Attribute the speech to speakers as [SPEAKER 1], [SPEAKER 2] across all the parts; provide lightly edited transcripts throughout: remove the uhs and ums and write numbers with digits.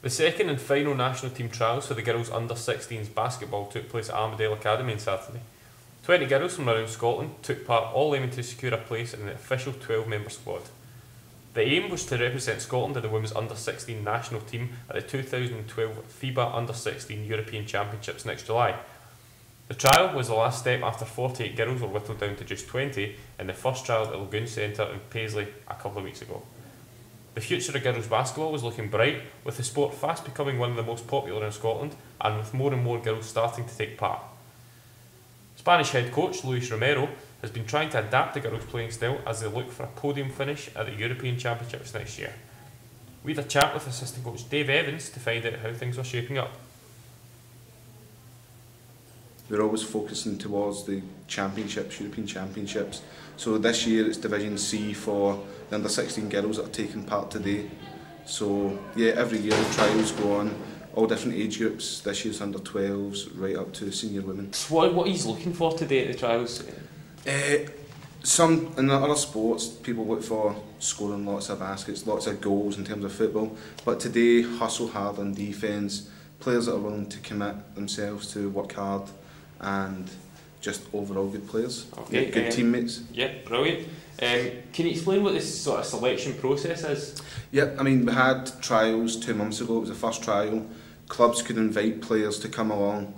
[SPEAKER 1] The second and final national team trials for the girls under-16s basketball took place at Armadale Academy on Saturday. 20 girls from around Scotland took part, all aiming to secure a place in the official 12-member squad. The aim was to represent Scotland in the women's under-16 national team at the 2012 FIBA Under-16 European Championships next July. The trial was the last step after 48 girls were whittled down to just 20 in the first trial at the Lagoon Centre in Paisley a couple of weeks ago. The future of girls basketball was looking bright, with the sport fast becoming one of the most popular in Scotland and with more and more girls starting to take part. Spanish head coach Luis Romero has been trying to adapt the girls' playing style as they look for a podium finish at the European Championships next year. We had a chat with assistant coach Dave Evans to find out how things were shaping up.
[SPEAKER 2] We're always focusing towards the championships, European Championships. So this year it's Division C for the under-16 girls that are taking part today. So yeah, every year the trials go on, all different age groups. This year's under-12s right up to senior women.
[SPEAKER 1] What he's looking for today at the trials?
[SPEAKER 2] Some in the other sports, people look for scoring lots of baskets, lots of goals in terms of football. But today, hustle hard on defence, players that are willing to commit themselves to work hard, and just overall good players,
[SPEAKER 1] okay,
[SPEAKER 2] good teammates.
[SPEAKER 1] Yeah, brilliant. Can you explain what this sort of selection process is?
[SPEAKER 2] Yeah, I mean, we had trials 2 months ago. It was the first trial. Clubs could invite players to come along.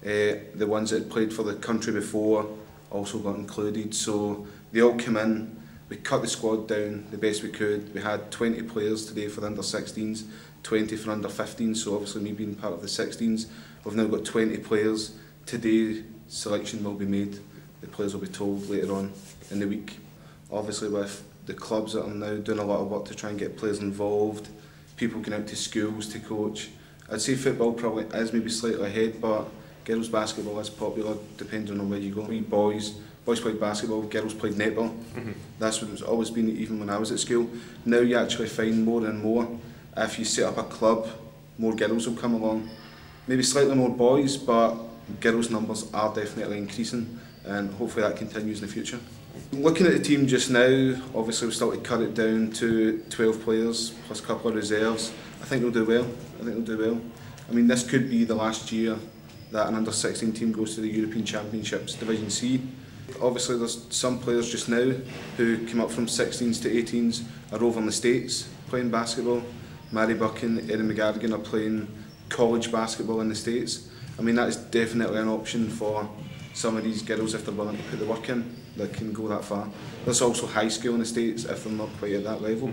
[SPEAKER 2] The ones that had played for the country before also got included. So they all came in. We cut the squad down the best we could. We had 20 players today for the under-16s, 20 for under-15s. So obviously me being part of the 16s, we've now got 20 players. Today, selection will be made. The players will be told later on in the week. Obviously with the clubs that are now doing a lot of work to try and get players involved, people going out to schools to coach. I'd say football probably is maybe slightly ahead, but girls basketball is popular depending on where you go. We boys played basketball, girls played netball. That's what it's always been, even when I was at school. Now you actually find more and more, if you set up a club, more girls will come along. Maybe slightly more boys, but girls' numbers are definitely increasing, and hopefully that continues in the future. Looking at the team just now, obviously we've still to cut it down to 12 players plus a couple of reserves. I think they'll do well. I mean, this could be the last year that an under-16 team goes to the European Championships, Division C. Obviously there's some players just now who came up from 16s to 18s are over in the States playing basketball. Mary Buchan, Erin McGarrigan are playing college basketball in the States. I mean, that is definitely an option for some of these girls if they're willing to put the work in, that can go that far. There's also high school in the States if they're not quite at that level.